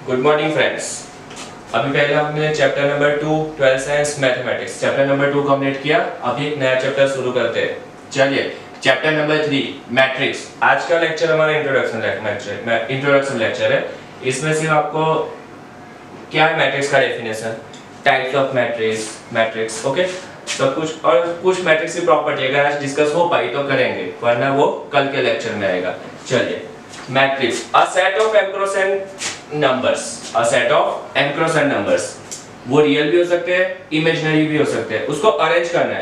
Good morning friends. अभी पहले हमने chapter number 2 12th science mathematics chapter number 2 complete किया। अभी एक नया चैप्टर शुरू करते हैं। चलिए चैप्टर नंबर 3 मैट्रिक्स। आज का लेक्चर हमारा इंट्रोडक्शन लेक्चर है। इसमें सिर्फ आपको क्या है मैट्रिक्स का definition, types of matrix okay, सब कुछ और कुछ मैट्रिक्स की प्रॉपर्टी अगर आज डिस्कस हो पाई तो करेंगे, वरना वो कल के लेक्चर में आएगा। चलिए matrix a set of m numbers, वो रियल भी हो सकते हैं, इमेजिनरी भी हो सकते हैं। उसको अरेंज करना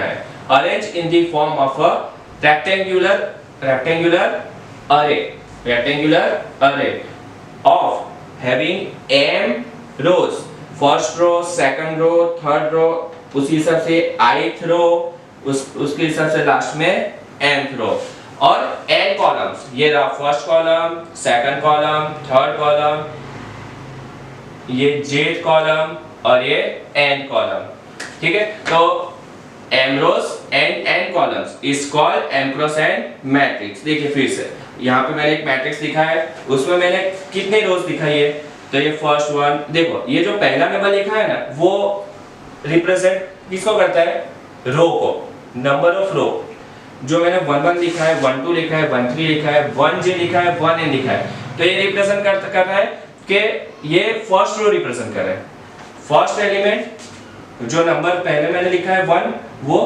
है, arrange in the form of a rectangular array of having m rows, first row, second row, third row, उसी हिसाब से ith रो, उसके हिसाब से लास्ट में nth रो, और n कॉलम्स। ये रहा first column, second column, third column, ये jth कॉलम और ये n कॉलम। ठीक है, तो m rows and n columns is called m cross n matrix. देखिए फिर से यहाँ पे मैंने एक मैट्रिक्स लिखा है, उसमें मैंने कितने रोज दिखाई है, तो ये फर्स्ट वन। देखो ये जो पहला नंबर लिखा है ना, वो रिप्रेजेंट किसको करता है, रो को, नंबर ऑफ रो। जो मैंने 1 1 लिखा है, 1 2 लिखा है, 1 3 लिखा है, 1 j लिखा है, 1 n लिखा है, तो ये रिप्रेजेंट कर रहा है कि ये फर्स्ट रो रिप्रेजेंट कर रहा है। फर्स्ट एलिमेंट जो नंबर पहले मैंने लिखा है 1, वो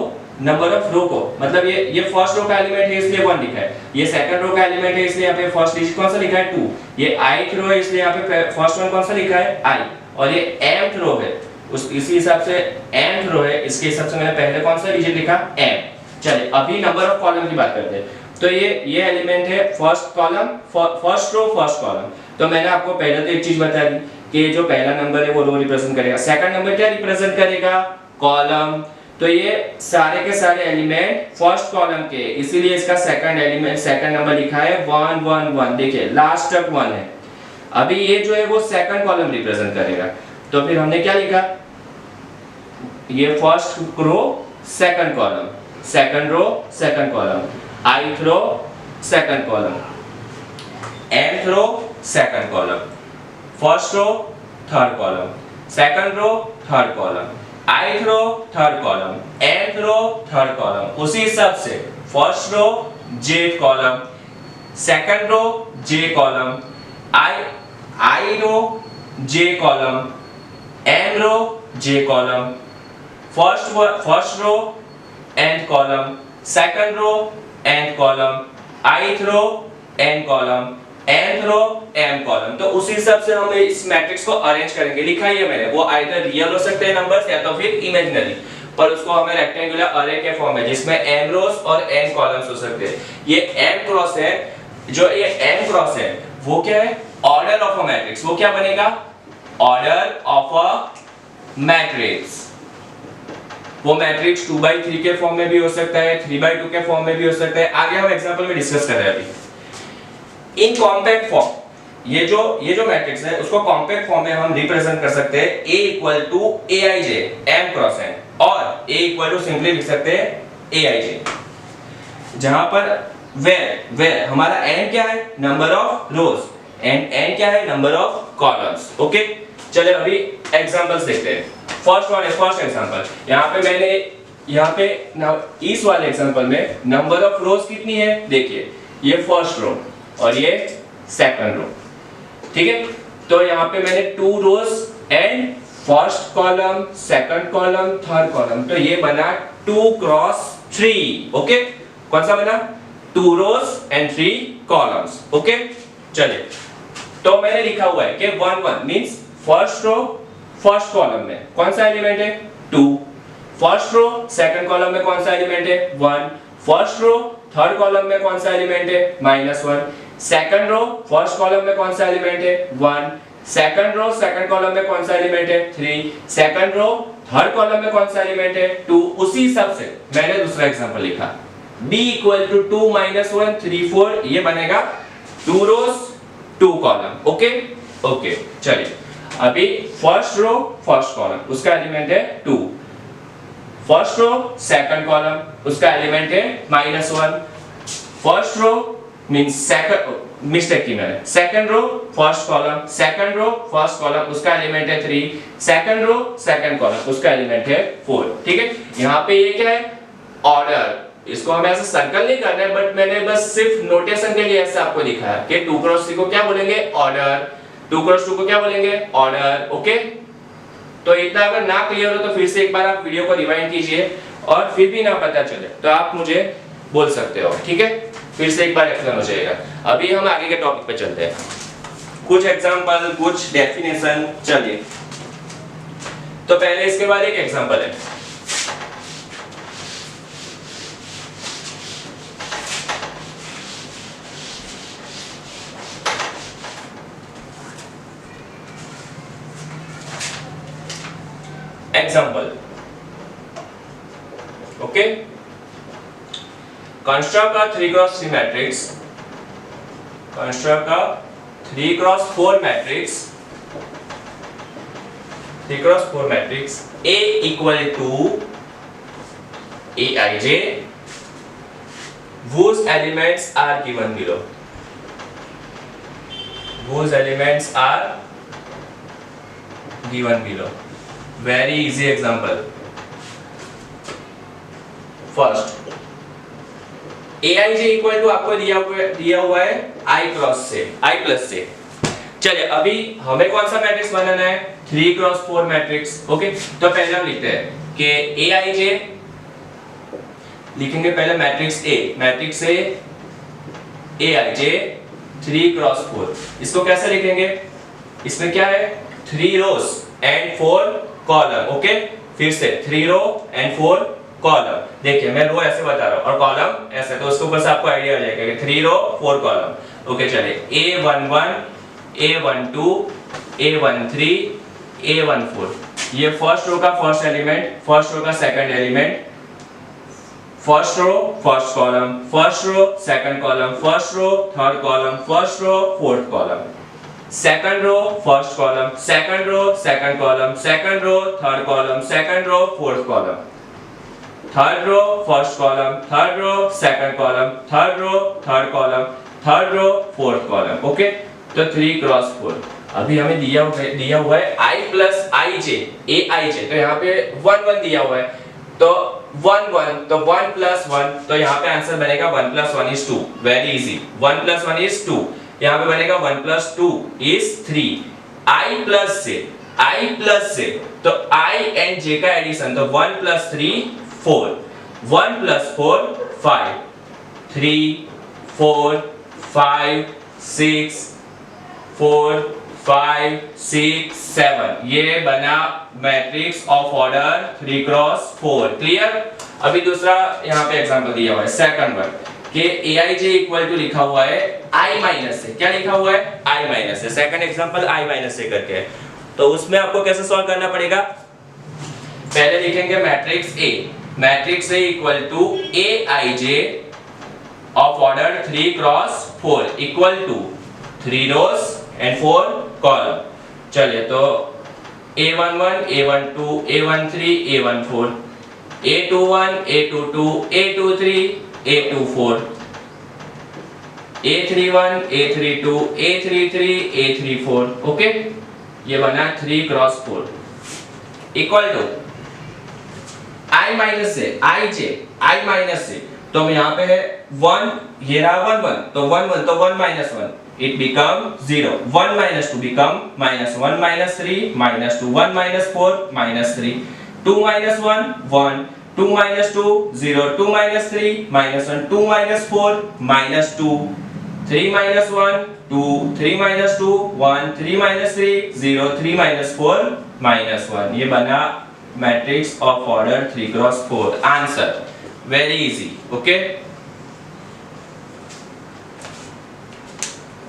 नंबर ऑफ रो को, मतलब ये फर्स्ट रो का एलिमेंट है इसलिए 1 लिखा है, ये सेकंड रो का एलिमेंट है इसलिए यहाँ पे फर्स्ट डिजिट कौन सा लिखा है 2, ये ith रो है इसलिए यहाँ पे फर्स्ट वन कौन सा लिखा है I, और ये mth रो है इसी हिसाब से nth रो है, इसके हिसाब से मैंने पहले कौन सा डिजिट लिखा m। चलिए अभी नंबर ऑफ कॉलम की बात करते हैं। तो ये एलिमेंट है first column, first row first column. तो मैंने आपको पहले तो एक चीज बता दी कि जो पहला नंबर है वो रो रिप्रेजेंट करेगा, सेकंड नंबर क्या रिप्रेजेंट करेगा, कॉलम। तो ये सारे के सारे एलिमेंट फर्स्ट कॉलम के, इसीलिए इसका सेकंड नंबर लिखा है 1 1 1। देखिए लास्ट तक 1 है। अभी ये जो है वो सेकंड कॉलम रिप्रेजेंट करेगा, तो फिर हमने क्या लिखा, ये first row second column, second row second column, ith row second column, nth row second column, first row third column, second row third column, ith row third column, nth row third column. उसी हिसाब से first row jth column, second row j column, i row j column, n row j column, first row nth column, second row nth column, ith row n column, nth row m column. तो उसी हिसाब से हम इस matrix को arrange करेंगे। लिखा ही है मैंने, वो आइदर रियल हो सकते हैं नंबर्स या तो फिर इमेजिनरी, पर उसको हमें रेक्टेंगुलर अरे के फॉर्म में, जिसमें m रोज और n कॉलम्स हो सकते हैं। ये m क्रॉस है, जो ये m क्रॉस है वो क्या है, ऑर्डर ऑफ अ मैट्रिक्स। वो क्या बनेगा, ऑर्डर ऑफ अ मैट्रिक्स। वो मैट्रिक्स 2/3 के फॉर्म में भी हो सकता है, 3/2 के फॉर्म में भी हो सकता है। आगे हम एग्जांपल में डिस्कस कर रहे हैं। अभी इन कॉम्पैक्ट फॉर्म, ये जो मैट्रिक्स है उसको कॉम्पैक्ट फॉर्म में हम रिप्रेजेंट कर सकते हैं A = aij m cross n, और A सिंपली लिख सकते हैं aij, जहां पर वेयर हमारा n क्या है, number of rose, and n क्या है, नंबर ऑफ कॉलम्स। ओके चलिए अभी एग्जांपल्स देखते हैं। फर्स्ट एग्जांपल, यहाँ पे इस वाले एग्जांपल में नंबर ऑफ रोज कितनी है, देखिए ये फर्स्ट रो और ये सेकंड रो। ठीक है, तो यहाँ पे मैंने 2 rows and first column, second column, third column, तो ये बना 2 क्रॉस 3। ओके, कौन सा बना, 2 रोज एंड 3 कॉलम्स। ओके चलिए, तो मैंने लिखा हुआ है कि 1 1 means first row first column में कौन सा एलिमेंट है 2, फर्स्ट रो सेकंड कॉलम में कौन सा एलिमेंट है 1, फर्स्ट रो थर्ड कॉलम में कौन सा एलिमेंट है -1, सेकंड रो फर्स्ट कॉलम में कौन सा एलिमेंट है 1, सेकंड रो सेकंड कॉलम में कौन सा एलिमेंट है 3, सेकंड रो थर्ड कॉलम में कौन सा एलिमेंट है 2। उसी हिसाब से मैंने दूसरा एग्जांपल लिखा, b = 2 - 1 3 4, ये बनेगा 2 रोज 2 कॉलम। ओके चलिए अभी फर्स्ट रो फर्स्ट कॉलम, उसका एलिमेंट है 2, फर्स्ट रो सेकंड कॉलम, उसका एलिमेंट है -1, first row means second mistake की मैंने, second row first column, second row first column उसका एलिमेंट है 3, सेकंड रो सेकंड कॉलम उसका एलिमेंट है 4, ठीक है। यहाँ पे ये क्या है, ऑर्डर, इसको हमें ऐसे सर्कल नहीं करना है, बट मैंने बस सिर्फ नोटेशन के लिए ऐसे आपको दिखाया कि 2 क्रॉस 3 को क्या बोलेंगे, ऑर्डर, 2 क्रॉस 2 को क्या बोलेंगे, ऑर्डर, ओके। तो इतना अगर ना क्लियर हो तो फिर से एक बार आप वीडियो को रिवाइंड कीजिए, और फिर भी ना पता चले तो आप मुझे बोल सकते हो, ठीक है। फिर से एक बार एक्सप्लेन हो जाएगा। अभी हम आगे के टॉपिक पे चलते हैं, कुछ एग्जांपल, कुछ डेफिनेशन। चलिए, तो पहले इसके बाद एक एग्जांपल है। Example, okay, construct a 3x3 matrix, construct a 3x4 matrix, 3x4 matrix A equal to Aij whose elements are given below, whose elements are given below. Very easy example. First, Aij equal to आपको दिया हुआ है I cross से, I plus से। चलिए, अभी हमें कौन सा मैट्रिक्स बनाना है, 3x4 मैट्रिक्स, ओके। तो पहले हम लिखते हैं कि Aij, लिखेंगे पहले matrix A, matrix A Aij 3x4। इसको कैसे लिखेंगे, इसमें क्या है, 3 रोज एंड 4 कॉलम, ओके। फिर से 3 रो एंड 4 कॉलम। देखिए, मैं रो ऐसे बता रहा हूं और कॉलम ऐसे, तो उसको बस आपको आइडिया आ जाएगा कि 3 रो 4 कॉलम, ओके। चलिए, A11, A12, A13, A14, ये फर्स्ट रो का फर्स्ट एलिमेंट, फर्स्ट रो का second element, first row first column, first row second column, first row third column, first row fourth column, second row first column, second row second column, second row third column, second row fourth column, third row first column, third row second column, third row third column, third row fourth column, okay. तो 3x4। अभी हमें दिया हुआ है I plus Ij, Aij, तो यहाँ पे 1 1 दिया हुआ है, तो 1 1, तो 1 प्लस 1, तो यहाँ पे आंसर बनेगा 1 plus 1 is 2। Very easy, 1 plus 1 is 2, यहाँ पे बनेगा 1 प्लस 2 इज 3। I प्लस से, तो I एंड J का एडिशन, तो 1 प्लस 3 4, 1 प्लस 4 5, 3 4 5 6 4 5 6 7, ये बना matrix of order 3x4। Clear. अभी दूसरा यहाँ पे एग्जांपल दिया हुआ है, सेकंड वन, कि Aij इक्वल टू लिखा हुआ है I माइनस से, क्या लिखा हुआ है, I माइनस से। सेकंड एग्जांपल I माइनस से करके है, तो उसमें आपको कैसे सॉल्व करना पड़ेगा, पहले लिखेंगे matrix A, matrix A equal to Aij of order 3x4 equal to 3 rows and 4 column. चलिए, तो A11, A12, A13, A14, A21, A22, A23, A24, A31, A32, A33, A34, okay. ये बना 3x4 equal to I minus से, I minus से, तो यहाँ पे है 1, ये रहा 1 1, तो 1 1, तो 1 minus 1, it become 0, 1 minus 2 become minus 1 minus 3 minus 2, 1 minus 4 minus 3, 2 minus 1 1, 2 minus 2 0, 2 minus 3 minus 1, 2 minus 4 minus 2, 3 minus 1 2, 3 minus 2 1, 3 minus 3 0, 3 minus 4 minus 1, ये बना matrix of order 3x4। Answer very easy, okay.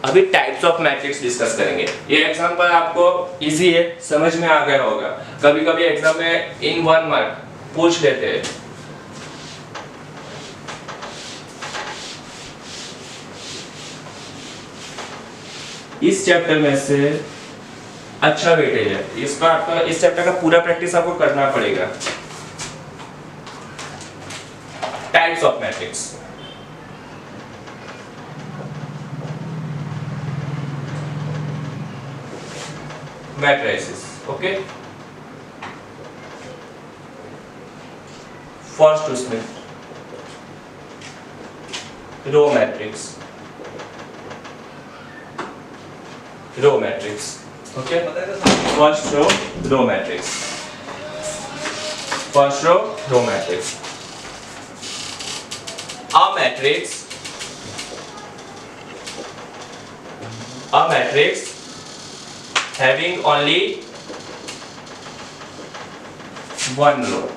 अभी टाइप्स ऑफ मैट्रिक्स डिस्कस करेंगे। ये example आपको easy है, समझ में आ गया होगा। कभी कभी एग्जाम में इन 1 मार्क पूछ लेते हैं। इस चैप्टर में से अच्छा वेटेज है इसका, आपका इस चैप्टर का पूरा प्रैक्टिस आपको करना पड़ेगा। Types of matrix, matrices. Okay, first उसमें row matrix, okay, first row matrix, a matrix having only one row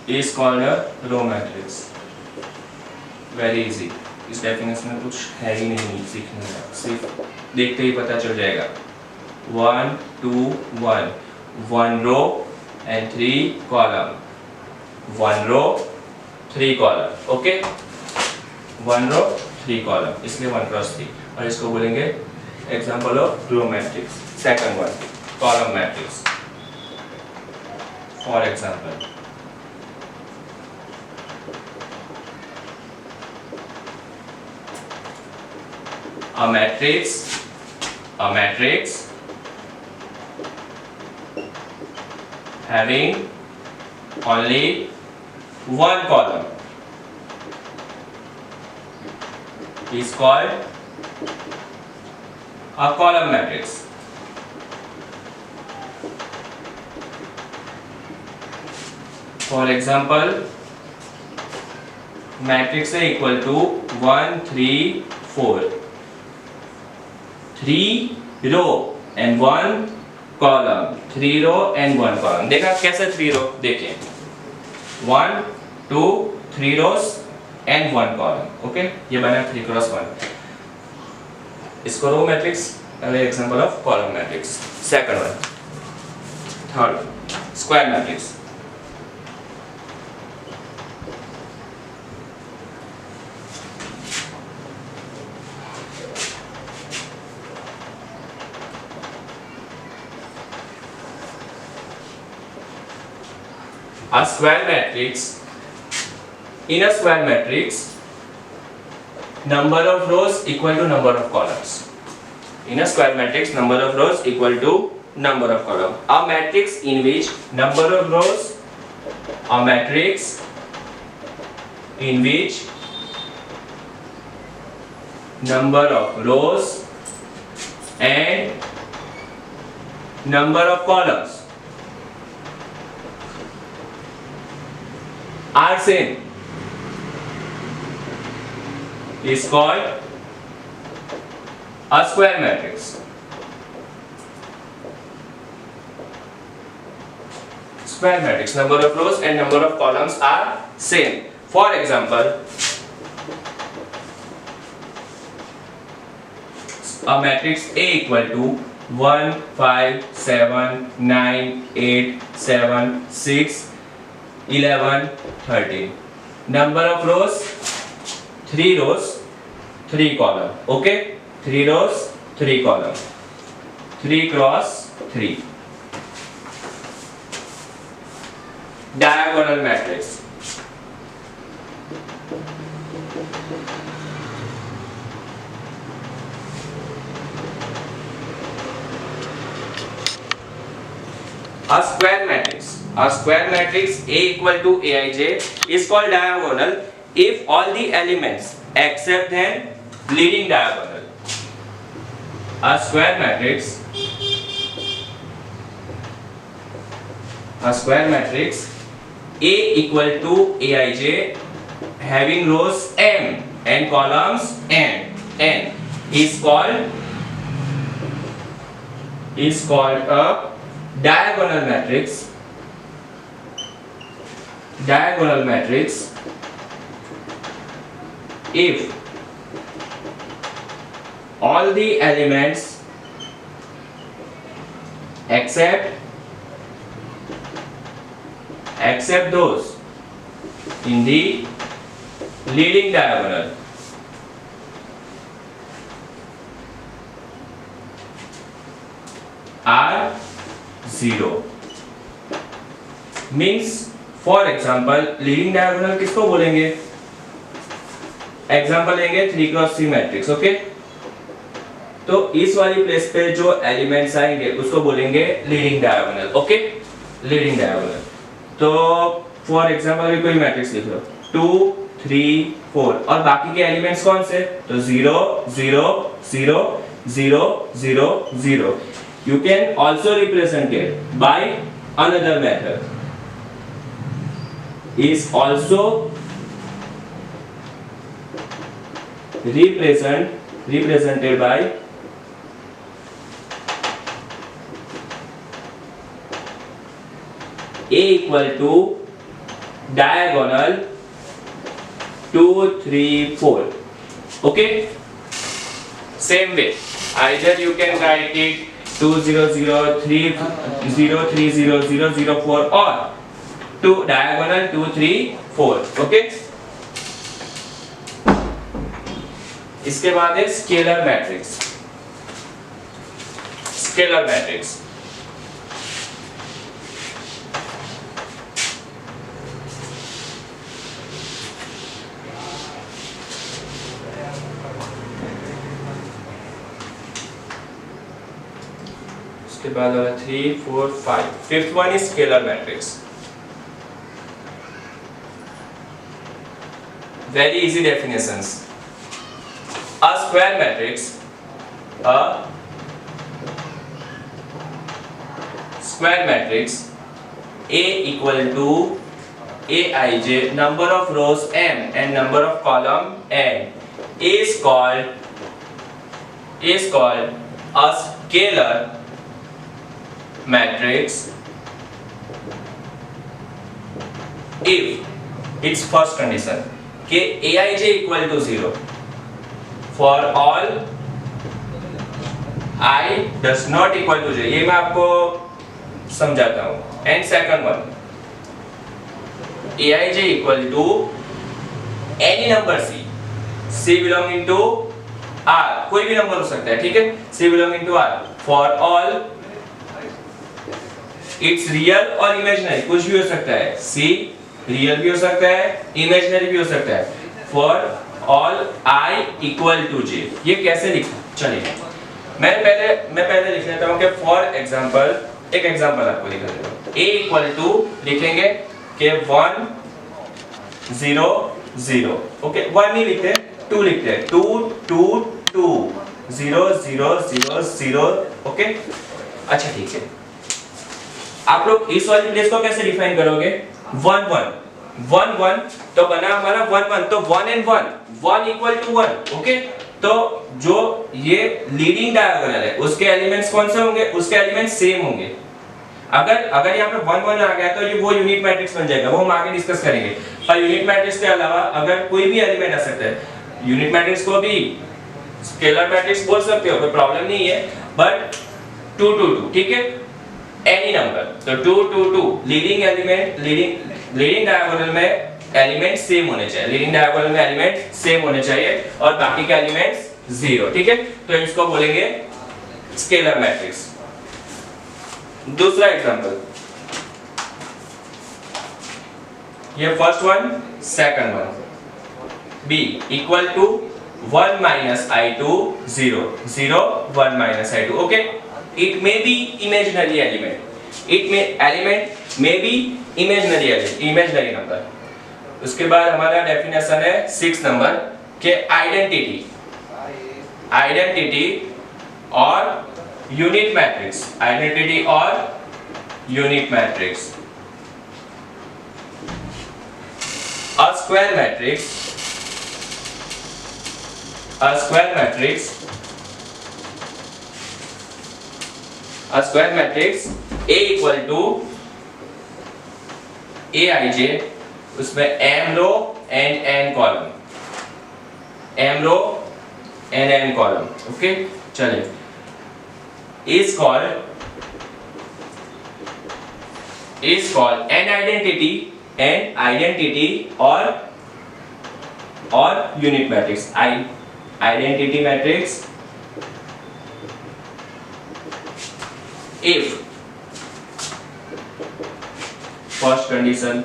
is called a row matrix. Very easy. इस डेफिनेशन में कुछ है ही नहीं सीखने का, सिर्फ देखते ही पता चल जाएगा. 1 2 1, 1 row and 3 column, 1 row 3 column. Okay, 1 row 3 column, इसलिए 1 cross 3. और इसको बोलेंगे example of row matrix. Second one, column matrix. For example, a matrix having only one column is called a column matrix. For example, matrix A equal to 1 3 4, 3 row and 1 column, 3 row and 1 column. देखा कैसे 3 row? देखें 1 2 3 rows and 1 column. Okay, ये बना 3 cross 1. इसको row matrix, अगले example of column matrix. Second one, third one, square matrix. A square matrix. In a square matrix, number of rows equal to number of columns. In a square matrix, number of rows equal to number of columns. A matrix in which number of rows, a matrix in which number of rows and number of columns are same is called a square matrix. Square matrix, number of rows and number of columns are same. For example, a matrix A equal to 1 5 7 9 8 7 6 11 13. Number of rows 3 rows 3 column. Okay, 3 rows 3 column, 3 cross 3. Diagonal matrix. A square matrix. A square matrix A equal to Aij is called diagonal if all the elements except then leading diagonal. A square matrix A equal to Aij having rows m and columns n is called a diagonal matrix. Diagonal matrix if all the elements except those in the leading diagonal are 0. Means for example, leading diagonal किसको बोलेंगे? Example लेंगे 3x3 matrix. Okay, तो इस वाली place पे जो elements आएंगे उसको बोलेंगे leading diagonal. Okay, leading diagonal. तो फॉर एग्जांपल कोई मैट्रिक्स लिख लो 2 3 4 और बाकी के एलिमेंट्स कौन से, तो 0 0 0 0 0 0। You can also represent it by another method, is also represented by A equal to diagonal 2 3 4. Okay, same way either you can write it 2 0 0 3 0 3 0 0 0 4 or 2 diagonal 2 3 4। Okay, इसके बाद है स्केलर मैट्रिक्स। स्केलर मैट्रिक्स उसके बाद 3 4 5। Fifth one is scalar matrix. Very easy definitions. A square matrix, a square matrix A equal to Aij, number of rows m and number of column n, is called a scalar matrix if its first condition कि Aij equal to 0 for all I does not equal to 0। ये मैं आपको समझाता हूँ। And second one Aij equal to any number C belonging to R, कोई भी number हो सकता है, ठीक है, C belonging to R for all it's real और इमेजिनरी, कुछ भी हो सकता है, C रियल भी हो सकता है, इमेजिनरी भी हो सकता है, for all I equal to J। ये कैसे लिखा, चलिए मैं पहले लिख लेता हूँ कि फॉर एग्जांपल एक एग्जांपल आपको लिख देता हूँ। A इक्वल टू लिखेंगे कि 1 0 0। ओके, 1 नहीं लिखते, 2 लिखते हैं, 2 2 2 0 0 0 0। ओके, अच्छा ठीक है, आप लोग इस वाली प्लेस को कैसे डिफाइन करोगे, 1 1 1 1 तो बना हमारा 1 1, तो 1 and 1 इक्वल टू 1। ओके, तो जो ये लीडिंग डायगोनल है उसके एलिमेंट्स कौन से होंगे, उसके एलिमेंट्स सेम होंगे। अगर यहाँ पे 1 1 आ गया तो ये वो यूनिट मैट्रिक्स बन जाएगा, वो हम आगे डिस्कस करेंगे। पर यूनिट मैट्रिक्स के अलावा अगर कोई भी एलिमेंट आ सकता है, यूनिट मैट्रिक्स को भी स्केलर मैट्रिक्स बोल सकते हो, कोई प्रॉब्लम नहीं है, बट 2 2 2, ठीक है, एनी नंबर, तो 2 2 2 लीडिंग डायगोनल में एलिमेंट सेम होने चाहिए, लीडिंग डायगोनल में एलिमेंट सेम होने चाहिए और बाकी के एलिमेंट्स 0, ठीक है, तो इसको बोलेंगे स्केलर मैट्रिक्स। दूसरा एग्जांपल, ये first one, second one, b equal to 1 minus i2 0 0 1 minus i2। Okay, it may be imaginary element, element may be imaginary number। उसके बाद हमारा डेफिनेशन है 6 नंबर के आइडेंटिटी और यूनिट मैट्रिक्स, आइडेंटिटी और unit matrix. A square matrix A equal to Aij, उसमें m row and n column, m row and n column. Okay, चलिए, is called an identity or unit matrix, identity matrix if first condition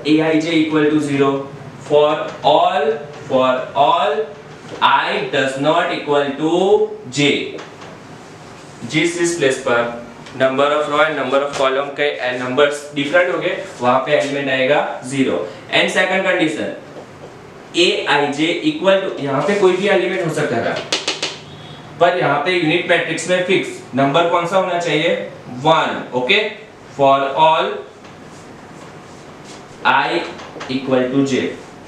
Aij equal to 0 for all I does not equal to j, जिस place पर number of row and number of column के numbers different हो गए वहां पे element आएगा 0। And second condition A I J equal to, यहाँ पे कोई भी एलिमेंट हो सकता है पर यहाँ पे यूनिट मैट्रिक्स में फिक्स नंबर कौन सा होना चाहिए 1। Okay, for all i equal to j,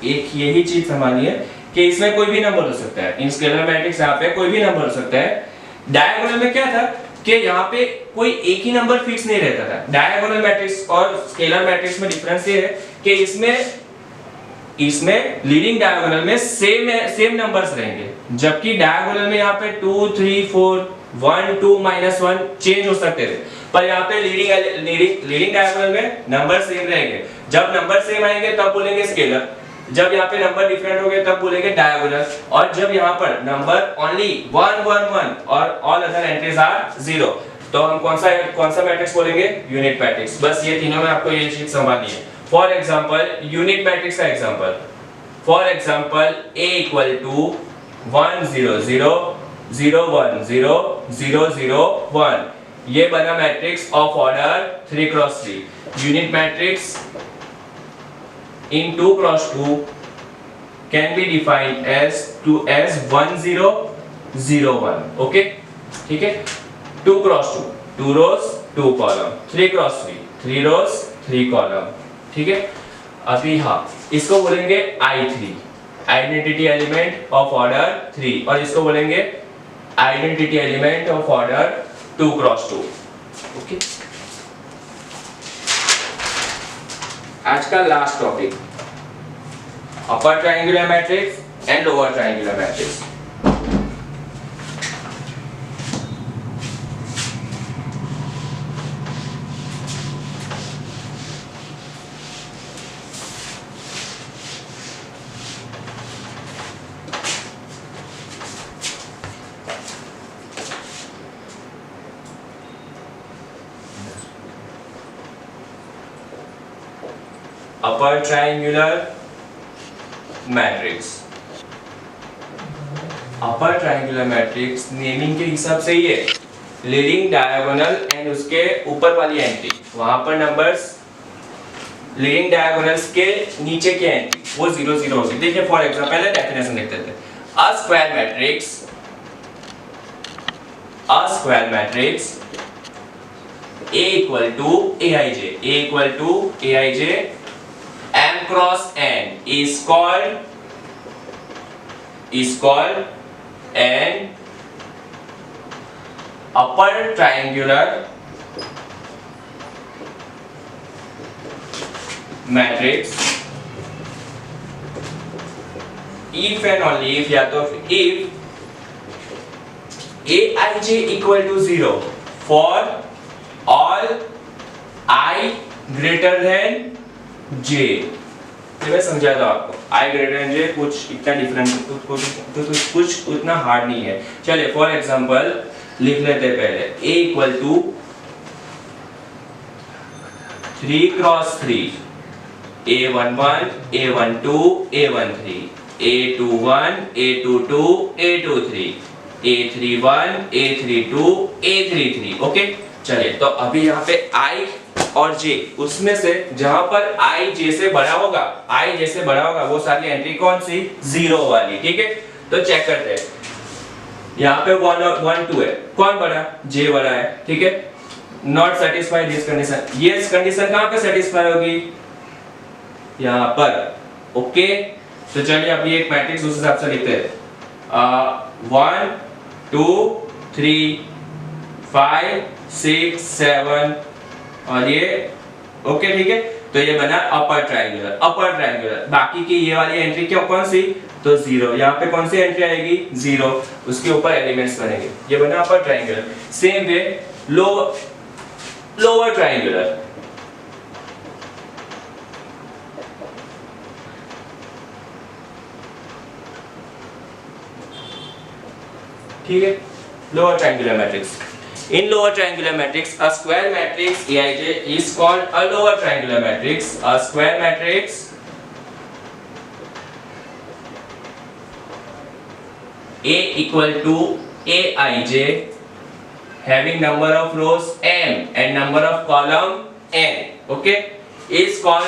एक यही चीज समझनी है कि इसमें कोई भी नंबर हो सकता है। इन स्केलर मैट्रिक्स यहाँ पे कोई भी नंबर हो सकता है। डायगोनल में क्या था कि यहाँ पे कोई एक ही नंबर फिक्स नहीं रहता था। डायगोनल मैट्रिक्स और स्केलर मैट्रिक्स में डिफरेंस ये है कि इसमें लीडिंग डायगोनल में सेम नंबर्स रहेंगे, जबकि डायगोनल में यहाँ पे 2 3 4 1 2 -1 चेंज हो सकते थे, पर यहाँ पे लीडिंग डायगोनल में नंबर सेम रहेंगे। जब नंबर सेम आएंगे तब बोलेंगे स्केलर, जब यहाँ पे नंबर डिफरेंट हो गए तब बोलेंगे डायगोनल, और जब यहाँ पर नंबर ओनली 1 1 1 और ऑल अदर एंट्रीज आर 0 तो हम कौन सा मैट्रिक्स बोलेंगे यूनिट मैट्रिक्स। बस ये तीनों में आपको ये चीज समझनी है। फॉर एग्जांपल यूनिट मैट्रिक्स का example, for example a equal to 1 0 0 0 1 0 0 0 1, ये बना matrix of order 3 cross 3। Unit matrix in 2 cross 2 can be defined as 1 0 0 1। Okay, ठीक है, 2 cross 2 2 rows 2 column, 3 cross 3 3 rows 3 column। ठीक है, अभी हाँ इसको बोलेंगे I3 identity element of order 3, और इसको बोलेंगे identity element of order 2 cross 2। Okay, आज का last topic upper triangular matrix and lower triangular matrix. Upper triangular matrix, upper triangular matrix naming के हिसाब से ये लीडिंग डायगोनल एंड उसके ऊपर वाली एंट्री, वहां पर नंबर्स लीडिंग डायगोनल्स के नीचे की एंट्री वो 0 0 होगी। देखिए फॉर एग्जांपल पहले डेफिनेशन लिख देते हैं। A square matrix A equal to aij, A equal to aij m cross n is called an upper triangular matrix if and only if, या तो if aij equal to 0 for all I greater than j। मैं समझा था आपको I greater than j कुछ इतना different कुछ उतना हार्ड नहीं है। चलिए फॉर एग्जांपल लिख लेते हैं पहले a equal to 3 cross 3 a11 a12 a13 a21 a22 a23 a31 a32 a33। Okay, चलिए तो अभी यहाँ पे I और j, उसमें से जहां पर I j से बड़ा होगा वो सारी एंट्री कौन सी 0 वाली। ठीक है, तो चेक करते हैं। यहाँ पे 1 और 1 2 है, कौन बड़ा j बड़ा है। ठीक है, नॉट सेटिस्फाई दिस कंडीशन, ये कंडीशन कहां पे सेटिस्फाई होगी यहाँ पर। ओके, तो चलिए अभी एक मैट्रिक्स उस हिसाब से लिखते हैं 1 2 3 5 6 7 और ये। ओके, ठीक है, तो ये बना अपर ट्रायंगुलर। बाकी की ये वाली एंट्री क्या कौन सी, तो 0। यहाँ पे कौन सी एंट्री आएगी 0, उसके ऊपर एलिमेंट्स बनेंगे, ये बना upper triangular. Same way lower triangular, ठीक है, lower triangular matrix. In lower triangular matrix, a square matrix Aij is called a lower triangular matrix. A square matrix A equal to Aij having number of rows m and number of column n, okay, is called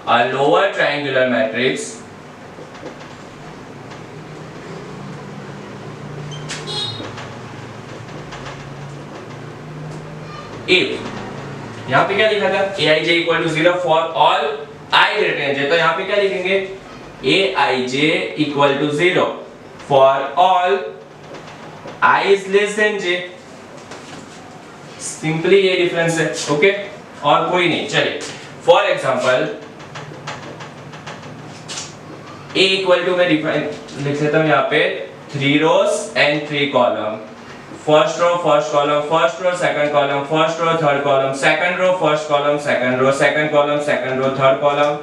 a lower triangular matrix if, यहाँ पे क्या लिखा था Aij equal to 0 for all I greater than j, तो यहाँ पे क्या लिखेंगे Aij equal to 0 for all I is less than j, simply ये डिफरेंस है, ओके, और कोई नहीं। चलिए for example A equal to मैं डिफाइन लिख देता हूँ यहाँ पे 3 rows and 3 column, first row first column, first row second column, first row third column, second row first column, second row second column, second row third column,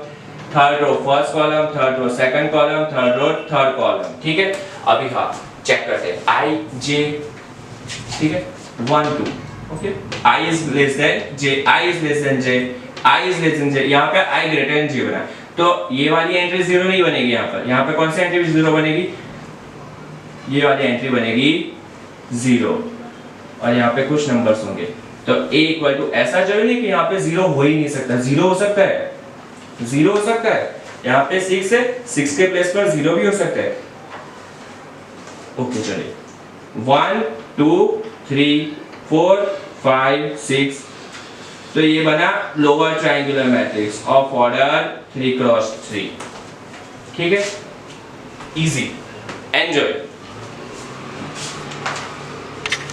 third row first column, third row second column, third row third column, ठीक है। अभी हाँ check करते हैं I J, ठीक है, 1 2, okay, I is less than J, I is less than J, I is less than J, यहाँ पे I greater than J बना, तो ये वाली एंट्री 0 नहीं बनेगी यहाँ पे कौन सी एंट्री 0 बनेगी, ये वाली एंट्री बनेगी 0 और यहाँ पे कुछ नंबर्स होंगे, तो A इक्वल टू, ऐसा जरूरी नहीं कि यहाँ पे 0 हो ही नहीं सकता, 0 हो सकता है, 0 हो सकता है, यहाँ पे 6 है, 6 के प्लेस पर 0 भी हो सकता है, ओके। चलिए 1 2 3 4 5 6, तो ये बना lower triangular matrix of order 3 cross 3, ठीक है, इजी, एंजॉय।